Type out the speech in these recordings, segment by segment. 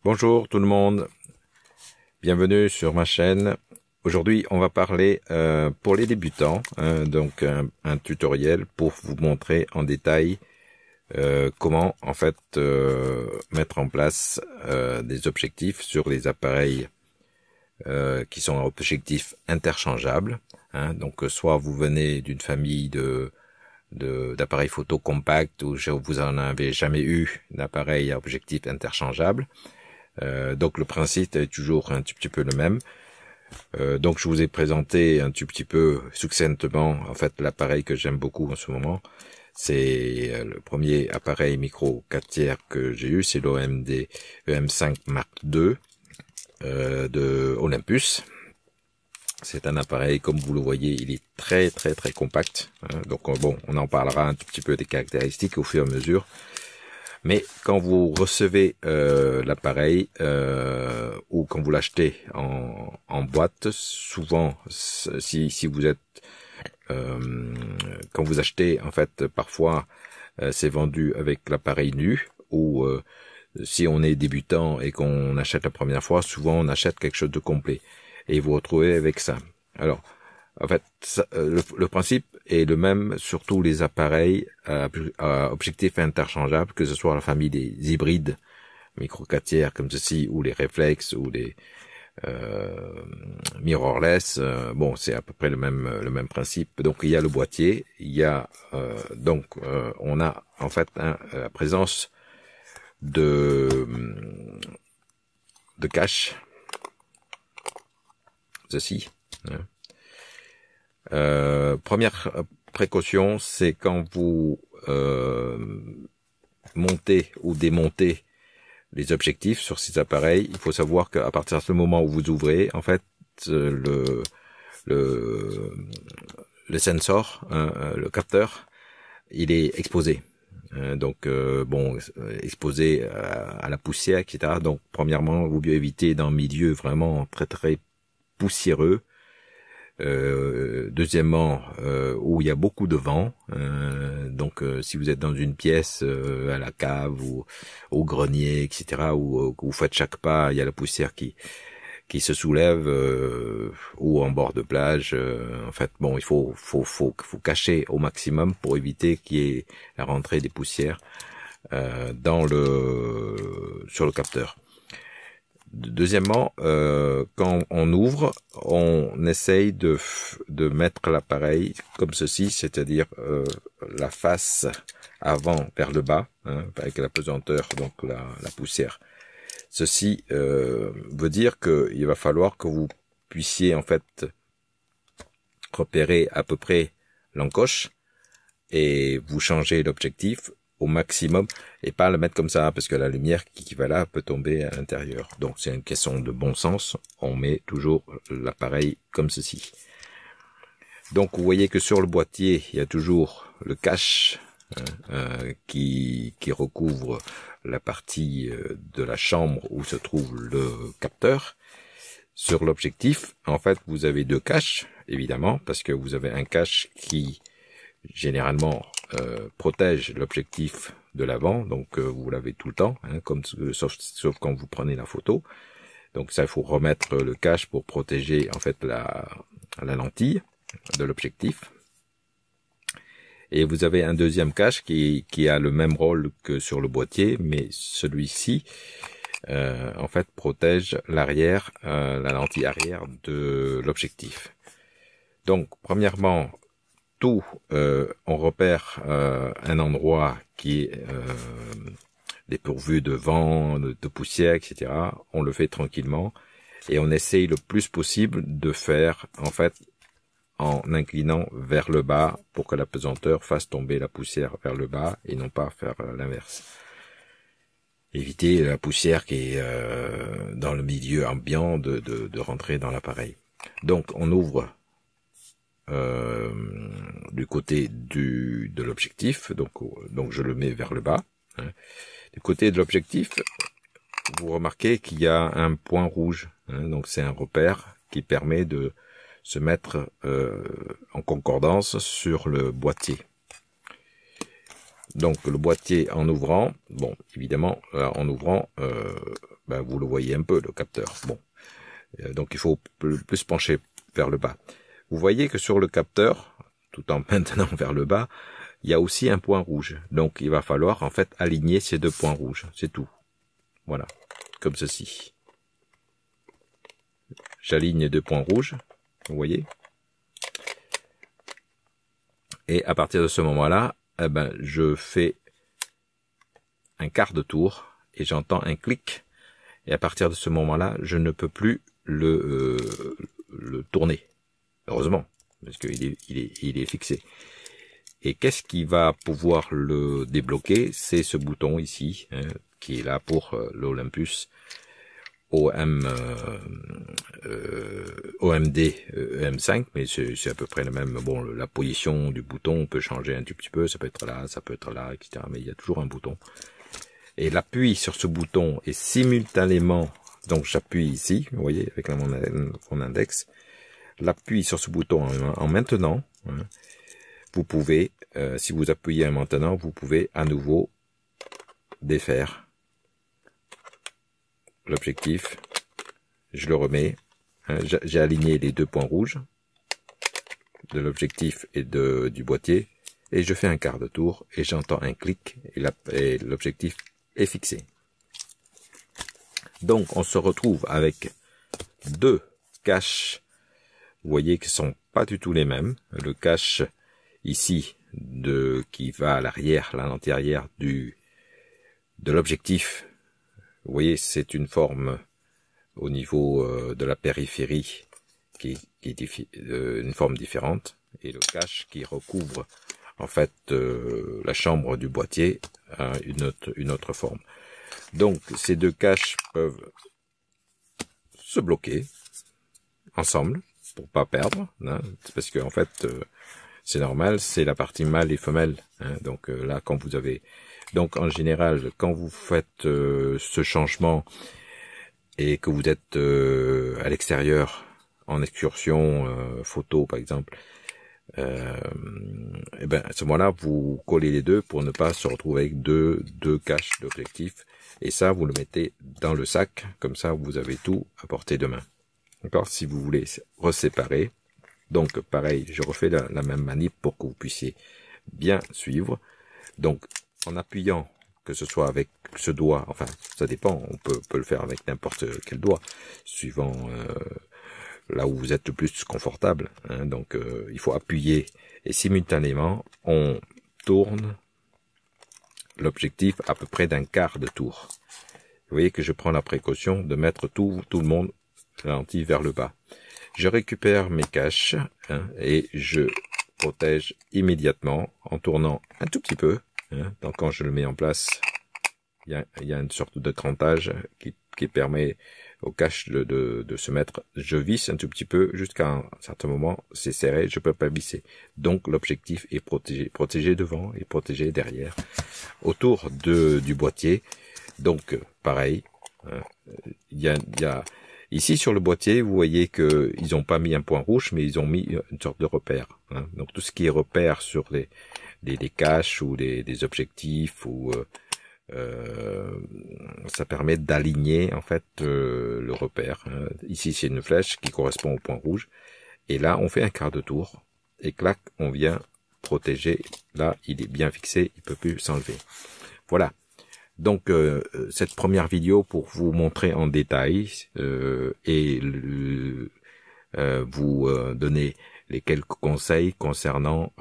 Bonjour tout le monde, bienvenue sur ma chaîne. Aujourd'hui on va parler pour les débutants, donc un tutoriel pour vous montrer en détail comment en fait mettre en place des objectifs sur les appareils qui sont objectifs interchangeables. Donc soit vous venez d'une famille d'appareils photo compacts ou vous en avez jamais eu d'appareil à objectif interchangeable. Donc le principe est toujours un petit peu le même. Donc je vous ai présenté un petit peu succinctement en fait l'appareil que j'aime beaucoup en ce moment. C'est le premier appareil micro 4/3 que j'ai eu, c'est l'OMD EM5 Mark II de Olympus. C'est un appareil, comme vous le voyez, il est très compact. Donc bon, on en parlera un petit peu des caractéristiques au fur et à mesure. Mais quand vous recevez l'appareil ou quand vous l'achetez en boîte, souvent, si vous êtes quand vous achetez, en fait, parfois c'est vendu avec l'appareil nu, ou si on est débutant et qu'on achète la première fois, souvent on achète quelque chose de complet et vous retrouvez avec ça. Alors, en fait, le principe est le même sur tous les appareils à objectifs interchangeables, que ce soit la famille des hybrides micro 4/3 comme ceci, ou les réflexes, ou les mirrorless. Bon, c'est à peu près le même principe. Donc il y a le boîtier, il y a on a en fait la présence de cache, ceci. Première précaution, c'est quand vous montez ou démontez les objectifs sur ces appareils, il faut savoir qu'à partir de ce moment où vous ouvrez, en fait, le sensor, le capteur, il est exposé. Exposé à la poussière, etc. Donc, premièrement, vous mieux éviter dans un milieu vraiment très poussiéreux. Deuxièmement, où il y a beaucoup de vent, si vous êtes dans une pièce à la cave ou au grenier, etc., où vous faites chaque pas, il y a la poussière qui se soulève, ou en bord de plage, en fait, bon, il faut cacher au maximum pour éviter qu'il y ait la rentrée des poussières sur le capteur. Deuxièmement, quand on ouvre, on essaye de mettre l'appareil comme ceci, c'est-à-dire la face avant vers le bas, avec la pesanteur, donc la poussière. Ceci veut dire qu'il va falloir que vous puissiez en fait repérer à peu près l'encoche et vous changez l'objectif au maximum et pas le mettre comme ça, parce que la lumière qui va là peut tomber à l'intérieur. Donc c'est une question de bon sens, on met toujours l'appareil comme ceci. Donc vous voyez que sur le boîtier il y a toujours le cache qui recouvre la partie de la chambre où se trouve le capteur. Sur l'objectif, en fait, vous avez deux caches, évidemment, parce que vous avez un cache qui généralement protège l'objectif de l'avant, donc vous l'avez tout le temps, sauf quand vous prenez la photo. Donc ça, il faut remettre le cache pour protéger en fait la lentille de l'objectif. Et vous avez un deuxième cache qui a le même rôle que sur le boîtier, mais celui-ci en fait protège l'arrière, la lentille arrière de l'objectif. Donc premièrement, on repère un endroit qui est dépourvu de vent, de poussière, etc. On le fait tranquillement et on essaye le plus possible de faire en fait en inclinant vers le bas pour que la pesanteur fasse tomber la poussière vers le bas et non pas faire l'inverse. Éviter la poussière qui est dans le milieu ambiant de rentrer dans l'appareil. Donc on ouvre du côté de l'objectif, donc je le mets vers le bas. Du côté de l'objectif, vous remarquez qu'il y a un point rouge, donc c'est un repère qui permet de se mettre en concordance sur le boîtier. Donc le boîtier en ouvrant, bon, évidemment, en ouvrant, vous le voyez un peu, le capteur. Bon, donc il faut plus pencher vers le bas. Vous voyez que sur le capteur, tout en maintenant vers le bas, il y a aussi un point rouge. Donc il va falloir en fait aligner ces deux points rouges, c'est tout. Voilà, comme ceci. J'aligne deux points rouges, vous voyez. Et à partir de ce moment-là, je fais un quart de tour et j'entends un clic. Et à partir de ce moment-là, je ne peux plus le tourner. Heureusement, parce qu'il est fixé. Et qu'est-ce qui va pouvoir le débloquer? C'est ce bouton ici, hein, qui est là pour l'Olympus OMD EM5, mais c'est à peu près le même. Bon, la position du bouton peut changer un tout petit peu, ça peut être là, etc. Mais il y a toujours un bouton. Et l'appui sur ce bouton est simultanément, donc j'appuie ici, vous voyez, avec mon index, l'appui sur ce bouton en maintenant, hein, vous pouvez, si vous appuyez en maintenant, vous pouvez à nouveau défaire l'objectif. Je le remets, hein, j'ai aligné les deux points rouges de l'objectif et du boîtier, et je fais un quart de tour, et j'entends un clic, et l'objectif est fixé. Donc on se retrouve avec deux caches, vous voyez que ce sont pas du tout les mêmes. Le cache ici qui va à l'arrière, la lentille arrière de l'objectif, vous voyez, c'est une forme au niveau de la périphérie qui est une forme différente, et le cache qui recouvre en fait la chambre du boîtier a une autre forme. Donc ces deux caches peuvent se bloquer ensemble pour pas perdre, hein, parce que en fait c'est normal, c'est la partie mâle et femelle, hein, donc là quand vous avez, donc en général quand vous faites ce changement et que vous êtes à l'extérieur en excursion photo par exemple, à ce moment-là vous collez les deux pour ne pas se retrouver avec deux caches d'objectifs, et ça vous le mettez dans le sac, comme ça vous avez tout à portée de main. D'accord? Si vous voulez reséparer, donc pareil, je refais la même manip pour que vous puissiez bien suivre. Donc en appuyant, que ce soit avec ce doigt, enfin ça dépend, on peut le faire avec n'importe quel doigt, suivant là où vous êtes le plus confortable, hein. Donc il faut appuyer, et simultanément on tourne l'objectif à peu près d'un quart de tour. Vous voyez que je prends la précaution de mettre tout le monde lentille vers le bas. Je récupère mes caches, hein, et je protège immédiatement en tournant un tout petit peu, hein. Donc quand je le mets en place, il y a une sorte de crantage qui permet aux caches de se mettre. Je visse un tout petit peu jusqu'à un certain moment, c'est serré, je peux pas visser. Donc l'objectif est protégé devant et protégé derrière, autour du boîtier. Donc pareil, hein, il y a ici sur le boîtier, vous voyez que ils n'ont pas mis un point rouge, mais ils ont mis une sorte de repère, hein. Donc tout ce qui est repère sur les caches ou des objectifs, ou ça permet d'aligner en fait le repère, hein. Ici c'est une flèche qui correspond au point rouge, et là on fait un quart de tour, et clac, on vient protéger. Là il est bien fixé, il peut plus s'enlever. Voilà. Donc cette première vidéo pour vous montrer en détail et vous donner les quelques conseils concernant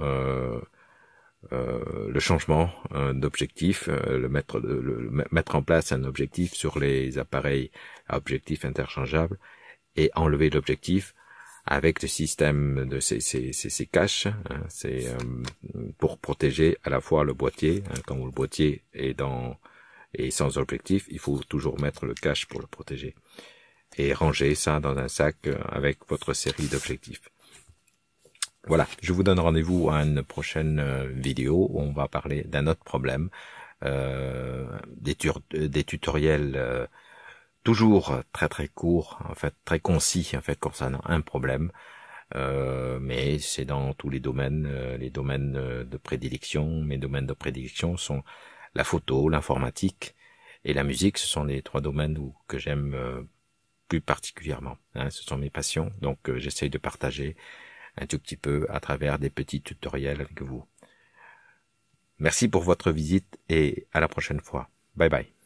le changement d'objectif, mettre en place un objectif sur les appareils à objectif interchangeable, et enlever l'objectif avec le système de ces caches, hein. C'est pour protéger à la fois le boîtier, hein, quand le boîtier est sans objectif, il faut toujours mettre le cache pour le protéger, et ranger ça dans un sac avec votre série d'objectifs. Voilà, je vous donne rendez-vous à une prochaine vidéo où on va parler d'un autre problème, des tutoriels toujours très courts, en fait très concis en fait concernant un problème. mais c'est dans tous les domaines de prédilection. Mes domaines de prédilection sont la photo, l'informatique et la musique. Ce sont les 3 domaines que j'aime plus particulièrement. Hein, ce sont mes passions, donc j'essaye de partager un tout petit peu à travers des petits tutoriels avec vous. Merci pour votre visite et à la prochaine fois. Bye bye.